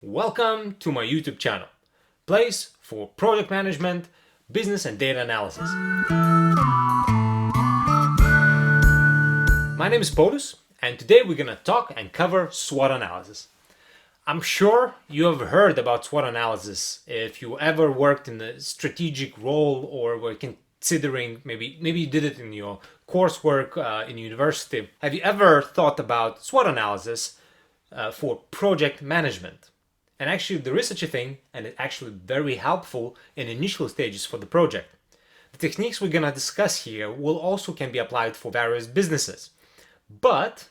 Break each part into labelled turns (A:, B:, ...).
A: Welcome to my YouTube channel, place for project management, business and data analysis. My name is Podus, and today we're gonna talk and cover SWOT analysis. I'm sure you have heard about SWOT analysis if you ever worked in a strategic role or were considering maybe you did it in your coursework in university. Have you ever thought about SWOT analysis for project management? And actually, there is such a thing, and it's actually very helpful in initial stages for the project. The techniques we're going to discuss here can be applied for various businesses, but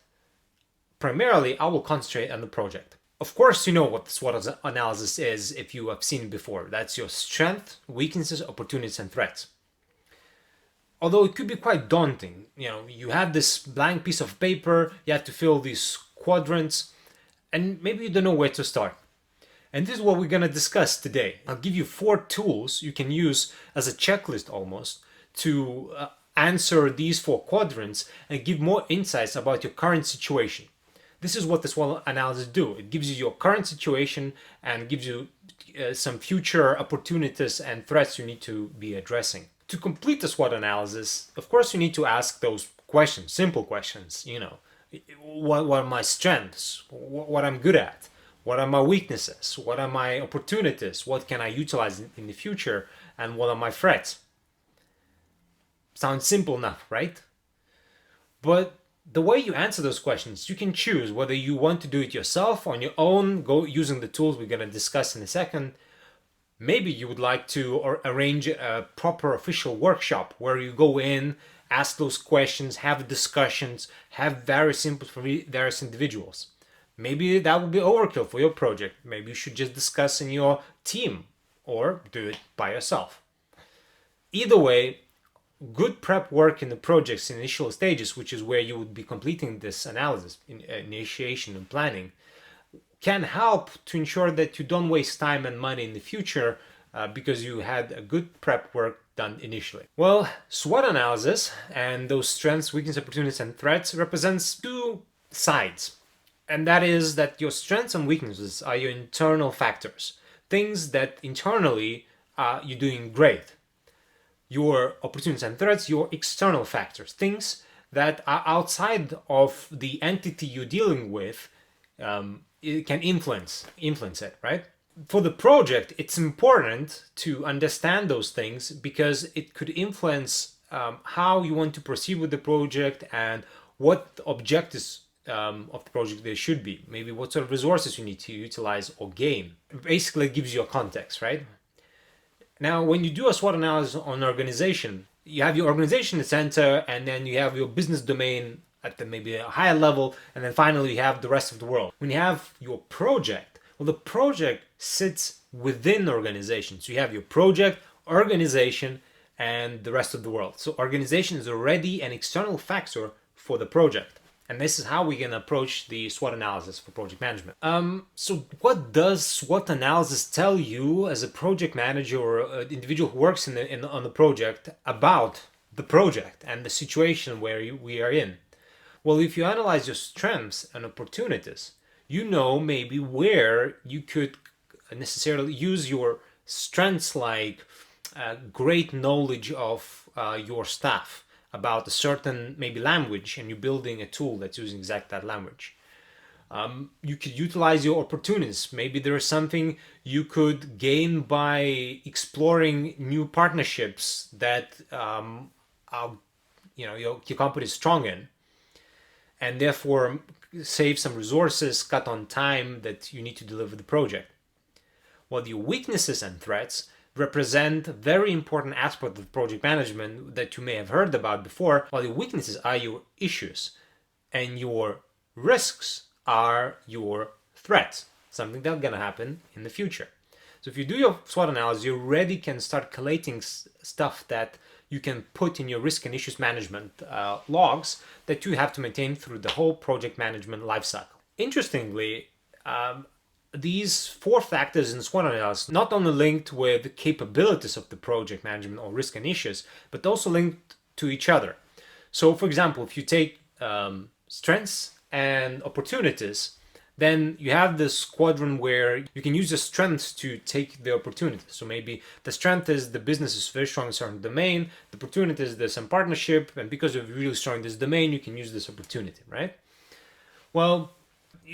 A: primarily I will concentrate on the project. Of course, you know what the SWOT analysis is if you have seen it before. That's your strengths, weaknesses, opportunities, and threats. Although it could be quite daunting, you have this blank piece of paper, you have to fill these quadrants, and maybe you don't know where to start. And this is what we're going to discuss today. I'll give you 4 tools you can use as a checklist almost to answer these 4 quadrants and give more insights about your current situation. This is what the SWOT analysis do. It gives you your current situation and gives you some future opportunities and threats you need to be addressing. To complete the SWOT analysis, of course, you need to ask those questions, simple questions. What are my strengths? What I'm good at? What are my weaknesses? What are my opportunities? What can I utilize in the future? And what are my threats? Sounds simple enough, right? But the way you answer those questions, you can choose whether you want to do it yourself on your own, go using the tools we're going to discuss in a second. Maybe you would like to arrange a proper official workshop where you go in, ask those questions, have discussions, have various inputs from various individuals. Maybe that would be overkill for your project. Maybe you should just discuss in your team or do it by yourself. Either way, good prep work in the project's initial stages, which is where you would be completing this analysis, initiation and planning, can help to ensure that you don't waste time and money in the future because you had a good prep work done initially. Well, SWOT analysis and those strengths, weaknesses, opportunities, and threats represents 2 sides. And that is that your strengths and weaknesses are your internal factors, things that internally you're doing great. Your opportunities and threats, your external factors, things that are outside of the entity you're dealing with, it can influence it, right? For the project, it's important to understand those things because it could influence how you want to proceed with the project and what objectives of the project there should be. Maybe what sort of resources you need to utilize or gain. Basically, it gives you a context, right? Now, when you do a SWOT analysis on an organization, you have your organization in the center, and then you have your business domain at maybe a higher level, and then finally you have the rest of the world. When you have your project, well, the project sits within the organization. So you have your project, organization, and the rest of the world. So organization is already an external factor for the project. And this is how we can approach the SWOT analysis for project management. So what does SWOT analysis tell you as a project manager or an individual who works on the project about the project and the situation where we are in? Well, if you analyze your strengths and opportunities, you know maybe where you could necessarily use your strengths, like great knowledge of your staff about a certain maybe language, and you're building a tool that's using exactly that language. You could utilize your opportunities. Maybe there is something you could gain by exploring new partnerships that your company is strong in, and therefore save some resources, cut on time that you need to deliver the project. While your weaknesses and threats represent very important aspect of project management that you may have heard about before, while your weaknesses are your issues and your risks are your threats, something that's going to happen in the future. So if you do your SWOT analysis, you already can start collating stuff that you can put in your risk and issues management logs that you have to maintain through the whole project management lifecycle. Interestingly, these 4 factors in SWOT analysis not only linked with the capabilities of the project management or risk and issues, but also linked to each other. So, for example, if you take strengths and opportunities, Then you have this quadrant where you can use the strengths to take the opportunity. So maybe the strength is the business is very strong in a certain domain, the opportunity is there's some partnership, and because you're really strong in this domain, you can use this opportunity, right? Well,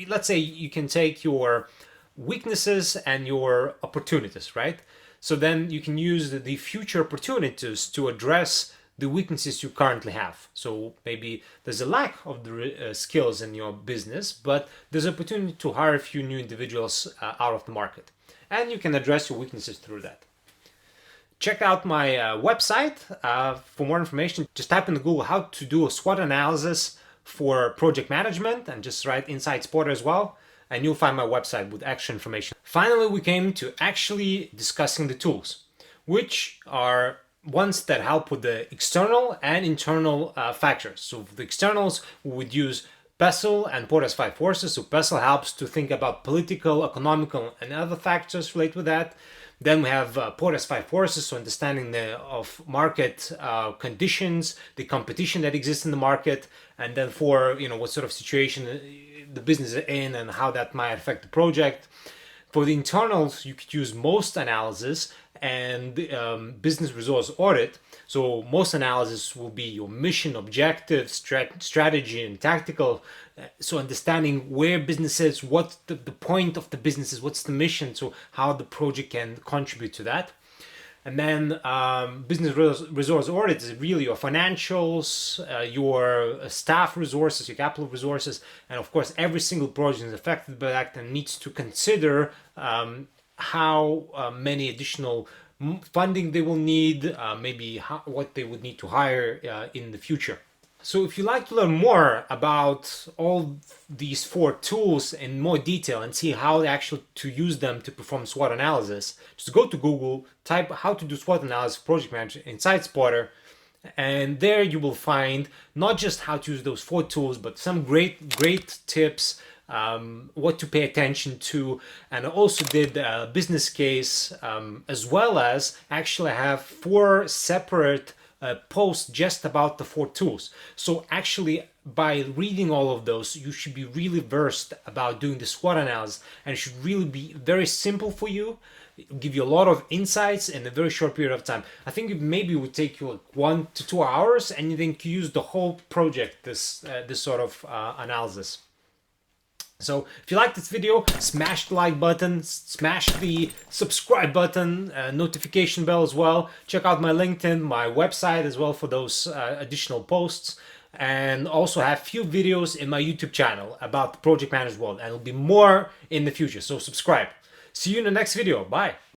A: let's say you can take your weaknesses and your opportunities, right? So then you can use the future opportunities to address the weaknesses you currently have. So maybe there's a lack of the skills in your business, but there's opportunity to hire a few new individuals out of the market. And you can address your weaknesses through that. Check out my website for more information. Just type in Google how to do a SWOT analysis for project management and just write Inside Spotter as well. And you'll find my website with extra information. Finally, we came to actually discussing the tools, which are ones that help with the external and internal factors. So for the externals, we would use PESTLE and Porter's five forces. So PESTLE helps to think about political, economical, and other factors related with that. Then we have Porter's five forces, so understanding of market conditions, the competition that exists in the market, and then for what sort of situation the business is in and how that might affect the project. For the internals, you could use MOST analysis and business resource audit. So MOST analysis will be your mission, objective, strategy, and tactical. So understanding where business is, what the point of the business is, what's the mission, so how the project can contribute to that. And then business resource audit is really your financials, your staff resources, your capital resources, and of course every single project is affected by that and needs to consider how many additional funding they will need, maybe what they would need to hire in the future. So if you'd like to learn more about all these four tools in more detail and see how actually to use them to perform SWOT analysis, just go to Google, type how to do SWOT analysis project manager Inside Spotter, and there you will find not just how to use those four tools, but some great tips, what to pay attention to, and I also did a business case, as well as actually have four separate post just about the four tools. So actually by reading all of those, you should be really versed about doing the SWOT analysis, and it should really be very simple for you, give you a lot of insights in a very short period of time. I think it maybe would take you like 1 to 2 hours, and you then use the whole project, this sort of analysis. So if you like this video, smash the like button, smash the subscribe button, notification bell as well. Check out my LinkedIn, my website as well for those additional posts. And also have few videos in my YouTube channel about the project management world, and there'll be more in the future. So subscribe. See you in the next video. Bye.